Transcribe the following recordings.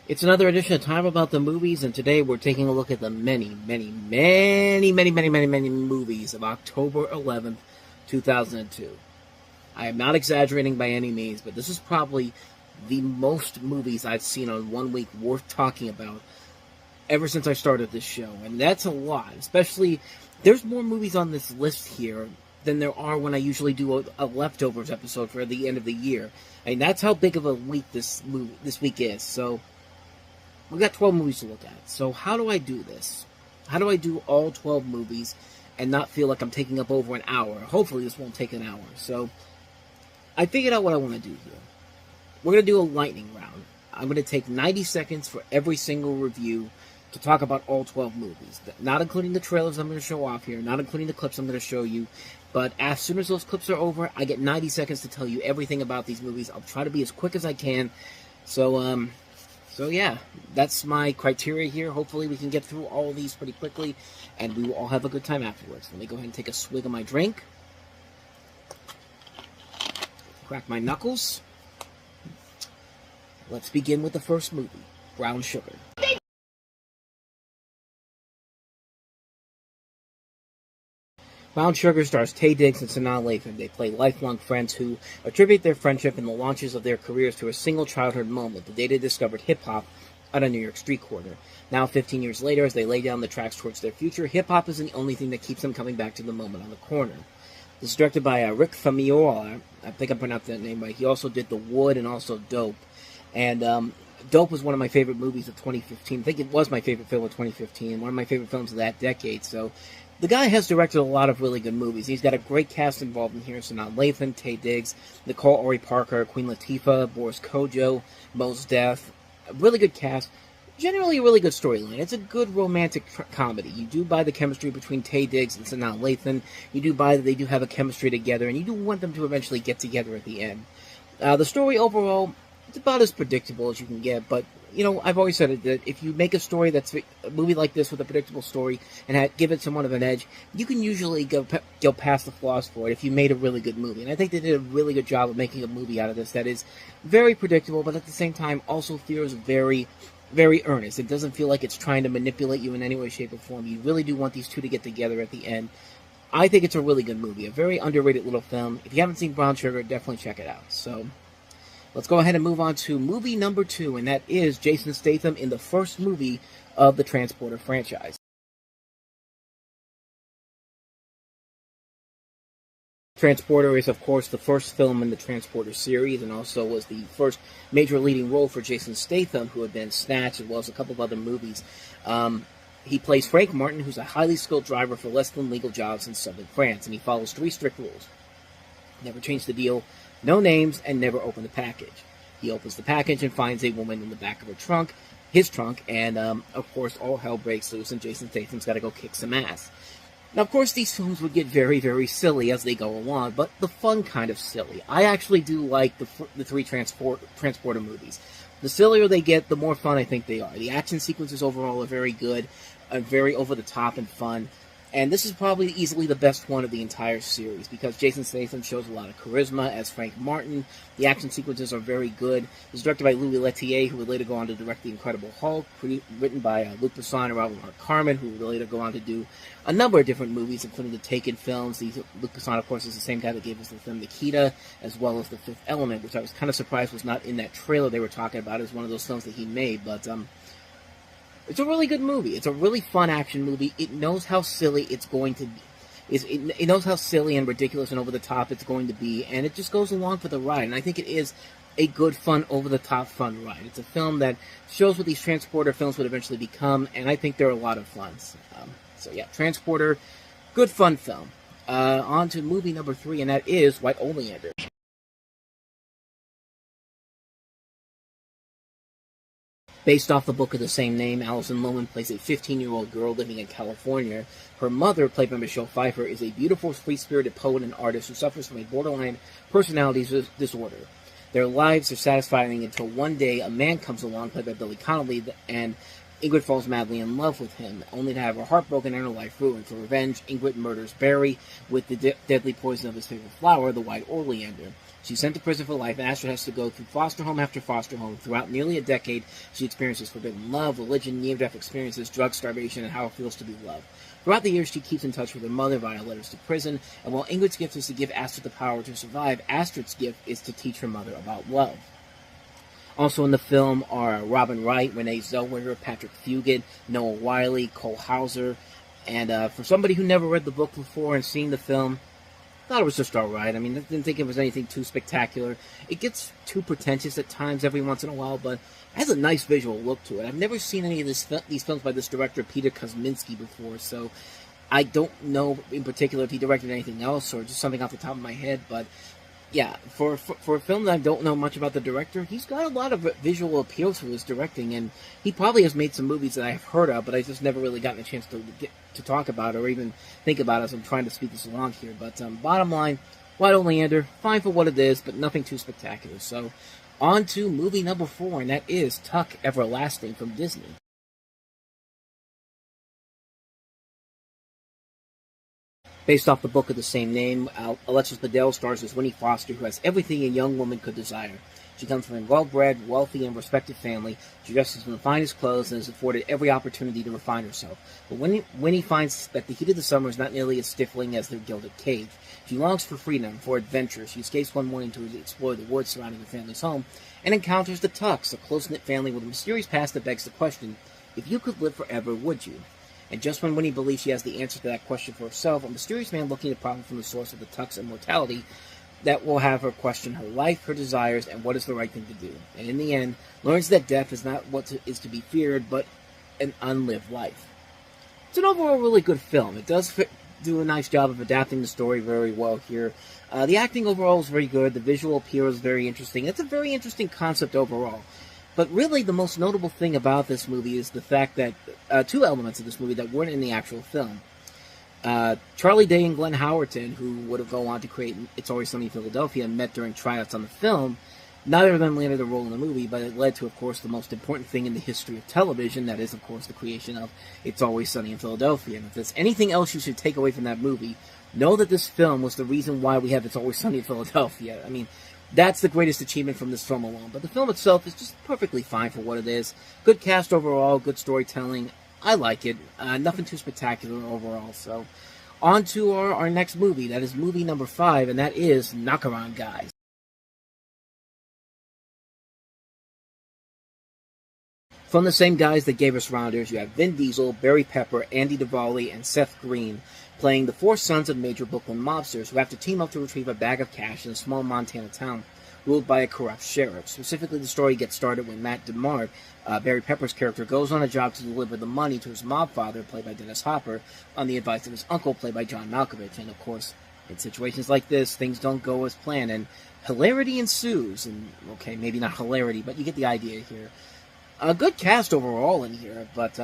It's another edition of Time About the Movies, and today we're taking a look at the many movies of October 11th, 2002. I am not exaggerating by any means, but this is probably the most movies I've seen on 1 week worth talking about ever since I started this show, and that's a lot. Especially, there's more movies on this list here than there are when I usually do a leftovers episode for the end of the year. I mean, that's how big of a week this week is. So we've got 12 movies to look at. So how do I do this? How do I do all 12 movies and not feel like I'm taking up over an hour? Hopefully this won't take an hour. So I figured out what I want to do here. We're going to do a lightning round. I'm going to take 90 seconds for every single review to talk about all 12 movies. Not including the trailers I'm going to show off here, not including the clips I'm going to show you. But as soon as those clips are over, I get 90 seconds to tell you everything about these movies. I'll try to be as quick as I can. So yeah, that's my criteria here. Hopefully we can get through all of these pretty quickly, and we will all have a good time afterwards. Let me go ahead and take a swig of my drink. Crack my knuckles. Let's begin with the first movie, Brown Sugar. Brown Sugar stars Taye Diggs and Sanaa Lathan. They play lifelong friends who attribute their friendship and the launches of their careers to a single childhood moment, the day they discovered hip-hop on a New York street corner. Now, 15 years later, as they lay down the tracks towards their future, hip-hop isn't the only thing that keeps them coming back to the moment on the corner. This is directed by Rick Famuyiwa. I think I pronounced that name right. He also did The Wood and also Dope. And Dope was one of my favorite movies of 2015. I think it was my favorite film of 2015, one of my favorite films of that decade. So the guy has directed a lot of really good movies. He's got a great cast involved in here. Sanaa Lathan, Taye Diggs, Nicole Ori Parker, Queen Latifah, Boris Kodjoe, Mos Def. A really good cast. Generally a really good storyline. It's a good romantic comedy. You do buy the chemistry between Taye Diggs and Sanaa Lathan. You do buy that they do have a chemistry together, and you do want them to eventually get together at the end. The story overall, it's about as predictable as you can get, but you know, I've always said it, that if you make a movie like this with a predictable story and give it somewhat of an edge, you can usually go past the flaws for it if you made a really good movie. And I think they did a really good job of making a movie out of this that is very predictable, but at the same time also feels very, very earnest. It doesn't feel like it's trying to manipulate you in any way, shape, or form. You really do want these two to get together at the end. I think it's a really good movie, a very underrated little film. If you haven't seen Brown Sugar, definitely check it out. So let's go ahead and move on to movie number 2, and that is Jason Statham in the first movie of the Transporter franchise. Transporter is, of course, the first film in the Transporter series, and also was the first major leading role for Jason Statham, who had been Snatch, as well as a couple of other movies. He plays Frank Martin, who's a highly skilled driver for less than legal jobs in southern France, and he follows 3 strict rules. Never change the deal, no names, and never open the package. He opens the package and finds a woman in the back of his trunk, and of course all hell breaks loose and Jason Statham's got to go kick some ass. Now, of course, these films would get very, very silly as they go along, but the fun kind of silly. I actually do like the 3 Transporter movies. The sillier they get, the more fun I think they are. The action sequences overall are very good, very over-the-top and fun. And this is probably easily the best one of the entire series, because Jason Statham shows a lot of charisma as Frank Martin. The action sequences are very good. It's directed by Louis Leterrier, who would later go on to direct The Incredible Hulk, written by Luc Besson and Robert Mark Carmen, who would later go on to do a number of different movies, including the Taken films. Luc Besson, of course, is the same guy that gave us the film Nikita, as well as The Fifth Element, which I was kind of surprised was not in that trailer they were talking about as one of those films that he made, but it's a really good movie. It's a really fun action movie. It knows how silly it's going to be. It knows how silly and ridiculous and over-the-top it's going to be, and it just goes along for the ride. And I think it is a good, fun, over-the-top fun ride. It's a film that shows what these Transporter films would eventually become, and I think they're a lot of fun. So yeah, Transporter, good, fun film. On to movie number 3, and that is White Oleander. Based off the book of the same name, Alison Lohman plays a 15-year-old girl living in California. Her mother, played by Michelle Pfeiffer, is a beautiful, free-spirited poet and artist who suffers from a borderline personality disorder. Their lives are satisfying until one day a man comes along, played by Billy Connolly, and Ingrid falls madly in love with him, only to have her heart broken and her life ruined. For revenge, Ingrid murders Barry with the deadly poison of his favorite flower, the white oleander. She's sent to prison for life, and Astrid has to go through foster home after foster home. Throughout nearly a decade, she experiences forbidden love, religion, near-death experiences, drug starvation, and how it feels to be loved. Throughout the years, she keeps in touch with her mother via letters to prison, and while Ingrid's gift is to give Astrid the power to survive, Astrid's gift is to teach her mother about love. Also in the film are Robin Wright, Renee Zellweger, Patrick Fugit, Noah Wiley, Cole Hauser, and for somebody who never read the book before and seeing the film, thought it was just alright. I mean, I didn't think it was anything too spectacular. It gets too pretentious at times every once in a while, but it has a nice visual look to it. I've never seen any of these films by this director, Peter Kosminski, before, so I don't know in particular if he directed anything else or just something off the top of my head, but yeah, for a film that I don't know much about the director, he's got a lot of visual appeal to his directing, and he probably has made some movies that I've heard of, but I just never really gotten a chance to get to talk about or even think about as I'm trying to speak this along here. But bottom line, White Oleander, fine for what it is, but nothing too spectacular. So on to movie number 4, and that is Tuck Everlasting from Disney. Based off the book of the same name, Alexis Bledel stars as Winnie Foster, who has everything a young woman could desire. She comes from a well-bred, wealthy, and respected family. She dresses in the finest clothes and is afforded every opportunity to refine herself. But Winnie finds that the heat of the summer is not nearly as stifling as their gilded cage. She longs for freedom, for adventure. She escapes one morning to explore the woods surrounding her family's home and encounters the Tucks, a close-knit family with a mysterious past that begs the question, if you could live forever, would you? And just when Winnie believes she has the answer to that question for herself, a mysterious man looking to profit from the source of the Tuck's immortality that will have her question her life, her desires, and what is the right thing to do. And in the end, learns that death is not what is to be feared, but an unlived life. It's an overall really good film. It does do a nice job of adapting the story very well here. The acting overall is very good. The visual appeal is very interesting. It's a very interesting concept overall. But really, the most notable thing about this movie is the fact that two elements of this movie that weren't in the actual film. Charlie Day and Glenn Howerton, who would have gone on to create It's Always Sunny in Philadelphia, met during tryouts on the film. Neither of them landed a role in the movie, but it led to, of course, the most important thing in the history of television, that is, of course, the creation of It's Always Sunny in Philadelphia. And if there's anything else you should take away from that movie, know that this film was the reason why we have It's Always Sunny in Philadelphia. I mean, that's the greatest achievement from this film alone. But the film itself is just perfectly fine for what it is. Good cast overall, good storytelling. I like it. Nothing too spectacular overall. So, on to our next movie. That is movie number 5, and that is Knockaround Guys. From the same guys that gave us Rounders, you have Vin Diesel, Barry Pepper, Andy Duvall, and Seth Green playing the 4 sons of major Brooklyn mobsters who have to team up to retrieve a bag of cash in a small Montana town ruled by a corrupt sheriff. Specifically, the story gets started when Matt DeMar, Barry Pepper's character, goes on a job to deliver the money to his mob father, played by Dennis Hopper, on the advice of his uncle, played by John Malkovich. And of course, in situations like this, things don't go as planned, and hilarity ensues. And, okay, maybe not hilarity, but you get the idea here. A good cast overall in here, but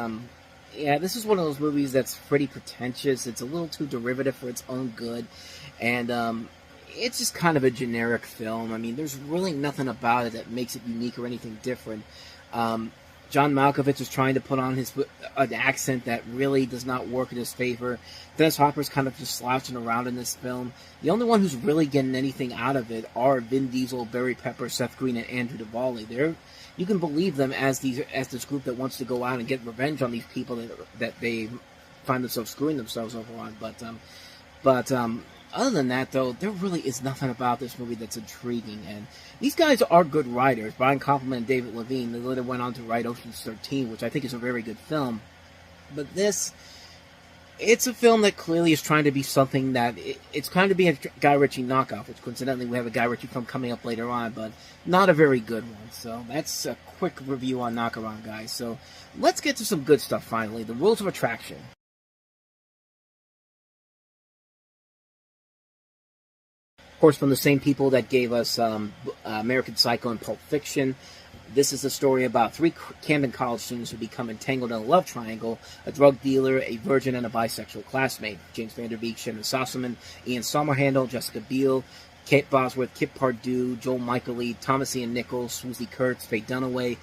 yeah, this is one of those movies that's pretty pretentious. It's a little too derivative for its own good, and it's just kind of a generic film. I mean, there's really nothing about it that makes it unique or anything different. John Malkovich is trying to put on an accent that really does not work in his favor. Dennis Hopper's kind of just slouching around in this film. The only one who's really getting anything out of it are Vin Diesel, Barry Pepper, Seth Green, and Andrew Duvall. You can believe them as this group that wants to go out and get revenge on these people that they find themselves screwing themselves over on. But other than that, though, there really is nothing about this movie that's intriguing. And these guys are good writers. Brian Koppelman and David Levine, they later went on to write Ocean's 13, which I think is a very good film. But it's a film that clearly is trying to be something that it's trying to be a Guy Ritchie knockoff, which coincidentally we have a Guy Ritchie film coming up later on, but not a very good one. So that's a quick review on Knockaround Guys. So let's get to some good stuff finally. The Rules of Attraction. Of course, from the same people that gave us American Psycho and Pulp Fiction. This is a story about 3 Camden College students who become entangled in a love triangle: a drug dealer, a virgin, and a bisexual classmate. James Van Der Beek, Shannon Sossaman, Ian Somerhandle, Jessica Biel, Kate Bosworth, Kip Pardue, Joel Michaely, Thomas Ian Nichols, Swoosie Kurtz, Faye Dunaway.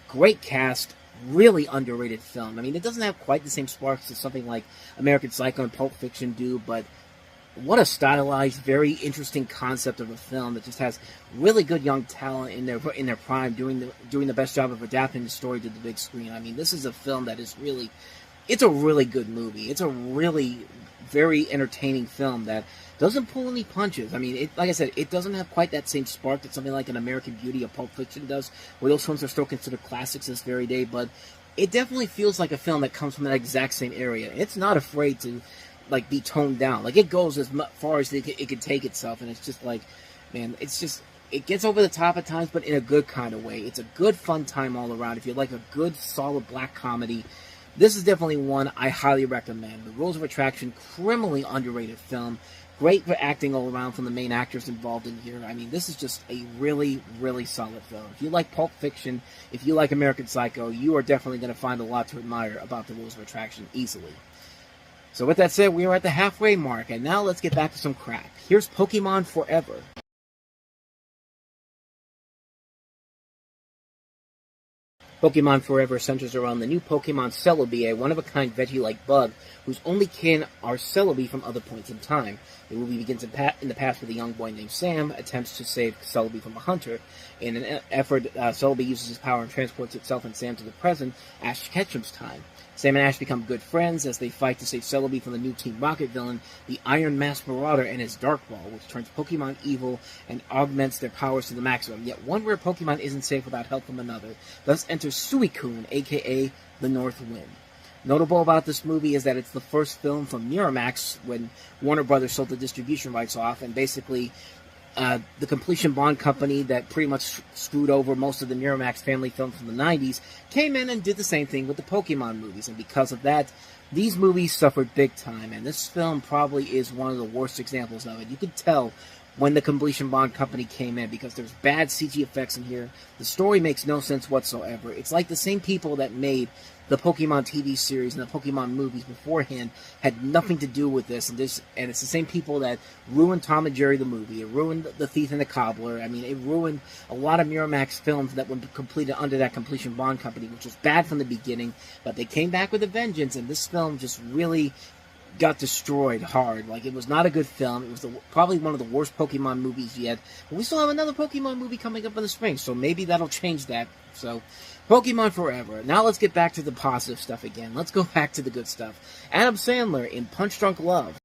Great cast, really underrated film. I mean, it doesn't have quite the same sparks as something like American Psycho and Pulp Fiction do, but what a stylized, very interesting concept of a film that just has really good young talent in their prime, doing the best job of adapting the story to the big screen. I mean, this is a film that is really, it's a really good movie. It's a really very entertaining film that doesn't pull any punches. I mean, like I said, it doesn't have quite that same spark that something like an American Beauty or Pulp Fiction does, where those films are still considered classics this very day, but it definitely feels like a film that comes from that exact same area. It's not afraid to, like, be toned down. Like, it goes as far as it can take itself, and it's just like, man, it's just, it gets over the top at times, but in a good kind of way. It's a good, fun time all around. If you like a good, solid black comedy, this is definitely one I highly recommend. The Rules of Attraction, criminally underrated film. Great for acting all around from the main actors involved in here. I mean, this is just a really, really solid film. If you like Pulp Fiction, if you like American Psycho, you are definitely going to find a lot to admire about The Rules of Attraction easily. So with that said, we are at the halfway mark, and now let's get back to some crap. Here's Pokemon Forever. Pokemon Forever centers around the new Pokemon Celebi, a one-of-a-kind veggie-like bug whose only kin are Celebi from other points in time. The movie begins in the past with a young boy named Sam attempts to save Celebi from a hunter. In an effort, Celebi uses his power and transports itself and Sam to the present, Ash Ketchum's time. Sam and Ash become good friends as they fight to save Celebi from the new Team Rocket villain, the Iron Mask Marauder, and his Dark Ball, which turns Pokemon evil and augments their powers to the maximum. Yet one rare Pokemon isn't safe without help from another. Thus enters Suicune, aka the North Wind. Notable about this movie is that it's the first film from Miramax when Warner Brothers sold the distribution rights off, and basically the Completion Bond company that pretty much screwed over most of the Miramax family films from the 90s came in and did the same thing with the Pokemon movies, and because of that, these movies suffered big time, and this film probably is one of the worst examples of it. You could tell when the Completion Bond company came in because there's bad CG effects in here. The story makes no sense whatsoever. It's like the same people that made the Pokemon TV series and the Pokemon movies beforehand had nothing to do with this, and it's the same people that ruined Tom and Jerry the movie. It ruined The Thief and the Cobbler. I mean, it ruined a lot of Miramax films that were completed under that Completion Bond company, which was bad from the beginning, but they came back with a vengeance, and this film just really got destroyed hard. Like, it was not a good film. It was probably one of the worst Pokemon movies yet. But we still have another Pokemon movie coming up in the spring, so maybe that'll change that. So, Pokemon Forever. Now let's get back to the positive stuff again. Let's go back to the good stuff. Adam Sandler in Punch Drunk Love.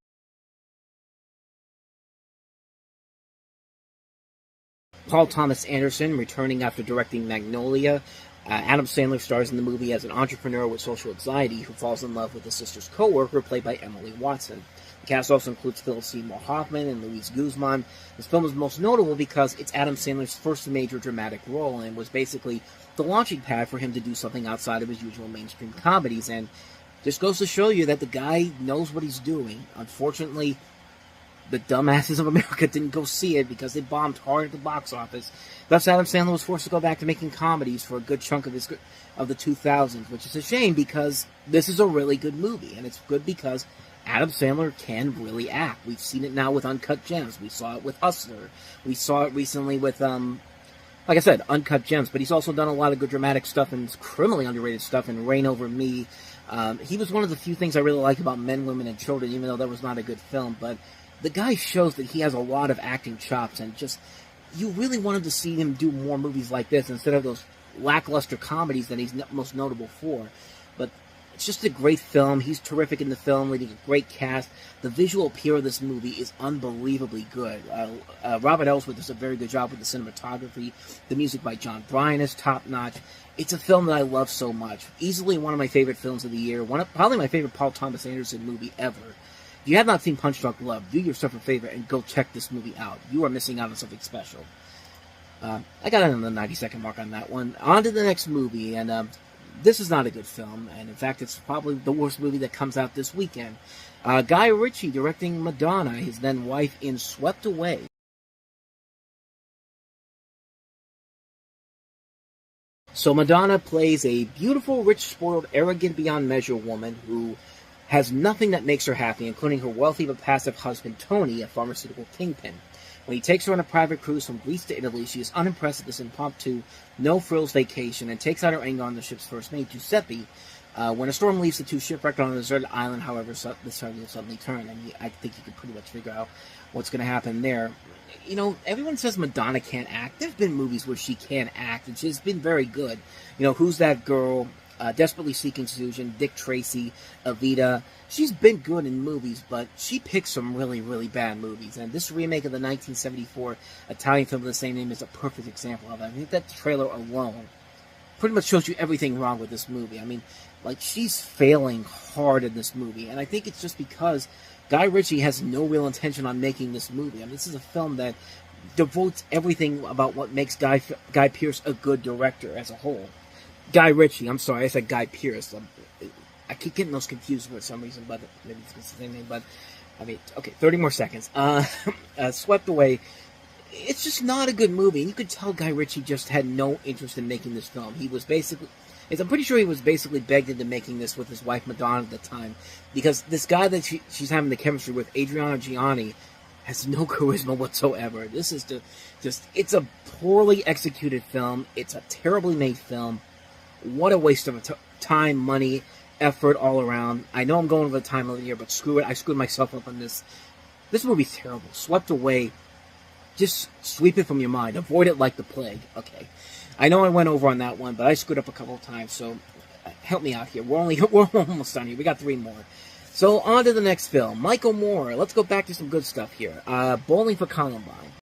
Paul Thomas Anderson returning after directing Magnolia. Adam Sandler stars in the movie as an entrepreneur with social anxiety who falls in love with his sister's co-worker, played by Emily Watson. The cast also includes Philip Seymour Hoffman and Luis Guzman. This film is most notable because it's Adam Sandler's first major dramatic role, and was basically the launching pad for him to do something outside of his usual mainstream comedies, and just goes to show you that the guy knows what he's doing. Unfortunately, the dumbasses of America didn't go see it because they bombed hard at the box office. Thus, Adam Sandler was forced to go back to making comedies for a good chunk of the 2000s, which is a shame because this is a really good movie, and it's good because Adam Sandler can really act. We've seen it now with Uncut Gems. We saw it with Hustler. We saw it recently with, like I said, Uncut Gems, but he's also done a lot of good dramatic stuff and criminally underrated stuff in Reign Over Me. He was one of the few things I really liked about Men, Women, and Children, even though that was not a good film, but the guy shows that he has a lot of acting chops, and just, you really wanted to see him do more movies like this instead of those lackluster comedies that he's most notable for. But it's just a great film. He's terrific in the film, leading a great cast. The visual appeal of this movie is unbelievably good. Robert Elswit does a very good job with the cinematography. The music by John Bryan is top-notch. It's a film that I love so much. Easily one of my favorite films of the year. Probably my favorite Paul Thomas Anderson movie ever. If you have not seen Punch Drunk Love, do yourself a favor and go check this movie out. You are missing out on something special. I got it on the 90-second mark on that one. On to the next movie, and this is not a good film, and in fact, it's probably the worst movie that comes out this weekend. Guy Ritchie directing Madonna, his then wife, in Swept Away. So Madonna plays a beautiful, rich, spoiled, arrogant beyond measure woman who has nothing that makes her happy, including her wealthy but passive husband, Tony, a pharmaceutical kingpin. When he takes her on a private cruise from Greece to Italy, she is unimpressed at this impromptu, no-frills vacation and takes out her anger on the ship's first mate, Giuseppe. When a storm leaves the two shipwrecked on a deserted island, however, the sun will suddenly turn. And I think you can pretty much figure out what's going to happen there. You know, everyone says Madonna can't act. There's been movies where she can act, and she's been very good. You know, Who's That Girl? Desperately Seeking Susan, Dick Tracy, Evita. She's been good in movies, but she picks some really, really bad movies. And this remake of the 1974 Italian film of the same name is a perfect example of that. I think that trailer alone pretty much shows you everything wrong with this movie. I mean, like, she's failing hard in this movie. And I think it's just because Guy Ritchie has no real intention on making this movie. I mean, this is a film that devotes everything about what makes Guy Pearce a good director as a whole. Guy Ritchie, I'm sorry, I said Guy Pearce. I keep getting those confused for some reason, but maybe it's the same name. But I mean, okay, 30 more seconds. Swept Away. It's just not a good movie, and you could tell Guy Ritchie just had no interest in making this film. He was basically, I'm pretty sure he was basically begged into making this with his wife Madonna at the time, because this guy that she's having the chemistry with, Adriano Gianni, has no charisma whatsoever. This is just it's a poorly executed film. It's a terribly made film. What a waste of time, money, effort all around. I know I'm going over the time of the year, but screw it. I screwed myself up on this. This movie's terrible. Swept Away. Just sweep it from your mind. Avoid it like the plague. Okay. I know I went over on that one, but I screwed up a couple of times, so help me out here. We're almost done here. We got 3 more. So on to the next film. Michael Moore. Let's go back to some good stuff here. Bowling for Columbine.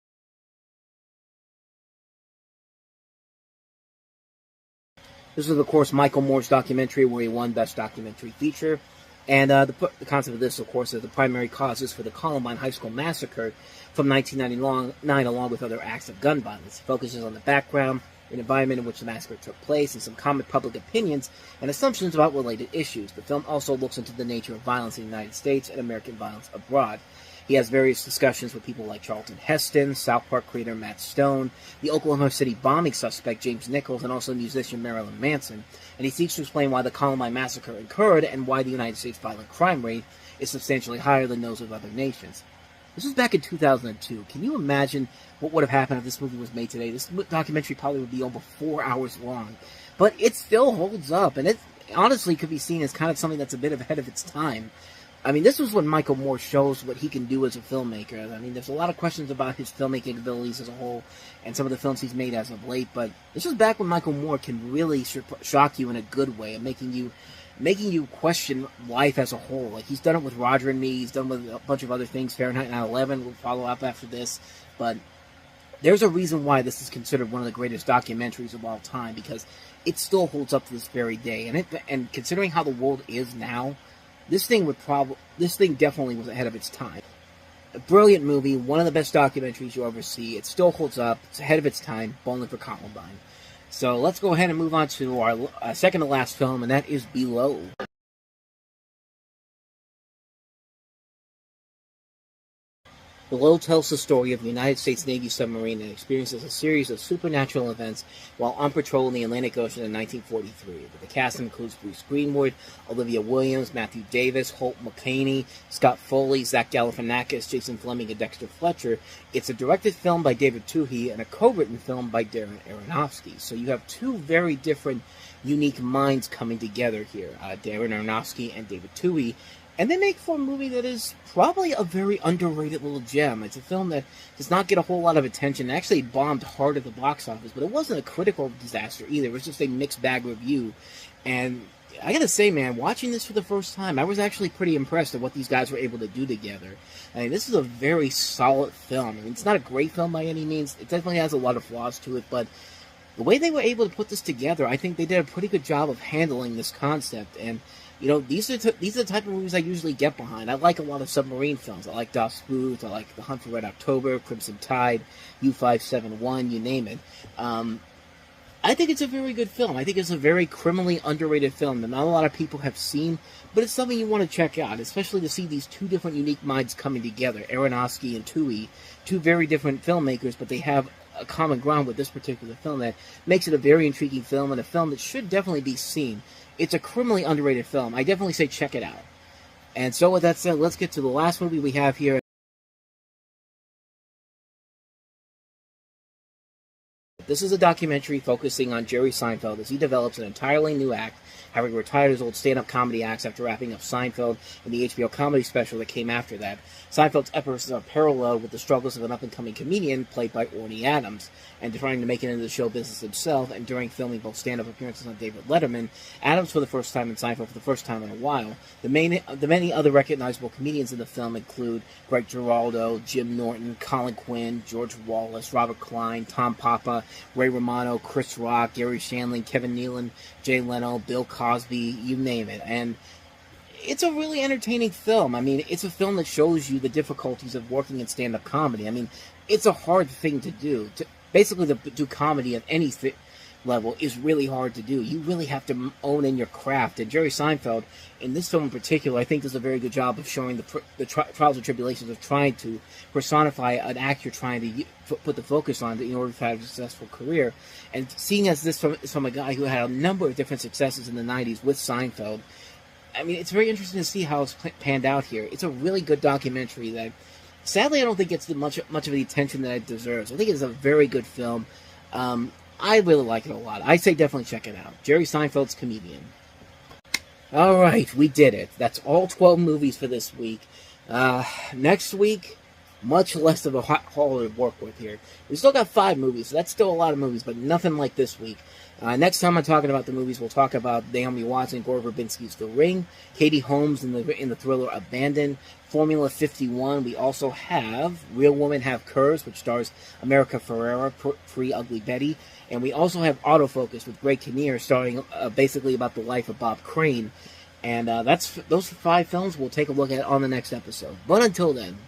This is, of course, Michael Moore's documentary where he won Best Documentary Feature. And the concept of this, of course, is the primary causes for the Columbine High School massacre from 1999, along with other acts of gun violence. It focuses on the background and environment in which the massacre took place, and some common public opinions and assumptions about related issues. The film also looks into the nature of violence in the United States and American violence abroad. He has various discussions with people like Charlton Heston, South Park creator Matt Stone, the Oklahoma City bombing suspect James Nichols, and also musician Marilyn Manson. And he seeks to explain why the Columbine massacre occurred and why the United States violent crime rate is substantially higher than those of other nations. This was back in 2002. Can you imagine what would have happened if this movie was made today? This documentary probably would be over 4 hours long. But it still holds up, and it honestly could be seen as kind of something that's a bit ahead of its time. I mean, this was when Michael Moore shows what he can do as a filmmaker. I mean, there's a lot of questions about his filmmaking abilities as a whole and some of the films he's made as of late, but this is back when Michael Moore can really shock you in a good way and making you question life as a whole. Like, he's done it with Roger and Me, he's done with a bunch of other things, Fahrenheit 9/11 will follow up after this, but there's a reason why this is considered one of the greatest documentaries of all time, because it still holds up to this very day, and considering how the world is now, this thing definitely was ahead of its time. A brilliant movie, one of the best documentaries you'll ever see. It still holds up. It's ahead of its time. Bowling for Columbine. So let's go ahead and move on to our second to last film, and that is Below. Below tells the story of a United States Navy submarine that experiences a series of supernatural events while on patrol in the Atlantic Ocean in 1943. The cast includes Bruce Greenwood, Olivia Williams, Matthew Davis, Holt McCaney, Scott Foley, Zach Galifianakis, Jason Fleming, and Dexter Fletcher. It's a directed film by David Twohy and a co-written film by Darren Aronofsky. So you have two very different, unique minds coming together here, Darren Aronofsky and David Twohy. And they make for a movie that is probably a very underrated little gem. It's a film that does not get a whole lot of attention. It actually bombed hard at the box office, but it wasn't a critical disaster either. It was just a mixed bag review. And I gotta say, man, watching this for the first time, I was actually pretty impressed at what these guys were able to do together. I mean, this is a very solid film. I mean, it's not a great film by any means. It definitely has a lot of flaws to it, but the way they were able to put this together, I think they did a pretty good job of handling this concept. And you know, these are the type of movies I usually get behind. I like a lot of submarine films. I like Das Boot, I like The Hunt for Red October, Crimson Tide, U-571, you name it. I think it's a very good film. I think it's a very criminally underrated film that not a lot of people have seen, but it's something you want to check out, especially to see these two different unique minds coming together, Aronofsky and Twohy, two very different filmmakers, but they have a common ground with this particular film that makes it a very intriguing film and a film that should definitely be seen. It's a criminally underrated film. I definitely say check it out. And so with that said, let's get to the last movie we have here. This is a documentary focusing on Jerry Seinfeld as he develops an entirely new act, having retired his old stand-up comedy acts after wrapping up Seinfeld and the HBO comedy special that came after that. Seinfeld's episodes are paralleled with the struggles of an up-and-coming comedian played by Orny Adams, and trying to make it into the show business himself. And during filming both stand-up appearances on David Letterman, Adams for the first time, and Seinfeld for the first time in a while. The many other recognizable comedians in the film include Greg Giraldo, Jim Norton, Colin Quinn, George Wallace, Robert Klein, Tom Papa, Ray Romano, Chris Rock, Gary Shandling, Kevin Nealon, Jay Leno, Bill Cosby, you name it. And it's a really entertaining film. I mean, it's a film that shows you the difficulties of working in stand-up comedy. I mean, it's a hard thing to do. Basically, to do comedy at any level is really hard to do. You really have to own in your craft. And Jerry Seinfeld, in this film in particular, I think does a very good job of showing the trials and tribulations of trying to personify an act you're trying to put the focus on in order to have a successful career. And seeing as this from a guy who had a number of different successes in the 90s with Seinfeld, I mean, it's very interesting to see how it's panned out here. It's a really good documentary that, sadly, I don't think gets much of the attention that it deserves. I think it's a very good film. I really like it a lot. I say definitely check it out. Jerry Seinfeld's Comedian. All right, we did it. That's all 12 movies for this week. Next week, much less of a haul to work with here. We still got 5 movies, so that's still a lot of movies, but nothing like this week. Next time I'm talking about the movies, we'll talk about Naomi Watts and Gore Verbinski's The Ring, Katie Holmes in the thriller Abandoned, Formula 51. We also have Real Women Have Curves, which stars America Ferrera, pre Ugly Betty. And we also have Autofocus with Greg Kinnear, starring basically about the life of Bob Crane. And those 5 films we'll take a look at on the next episode. But until then,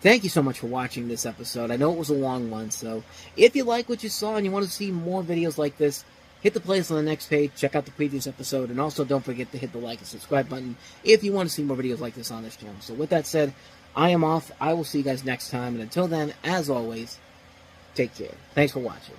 thank you so much for watching this episode. I know it was a long one, so if you like what you saw and you want to see more videos like this, hit the playlist on the next page, check out the previous episode, and also don't forget to hit the like and subscribe button if you want to see more videos like this on this channel. So with that said, I am off. I will see you guys next time, and until then, as always, take care. Thanks for watching.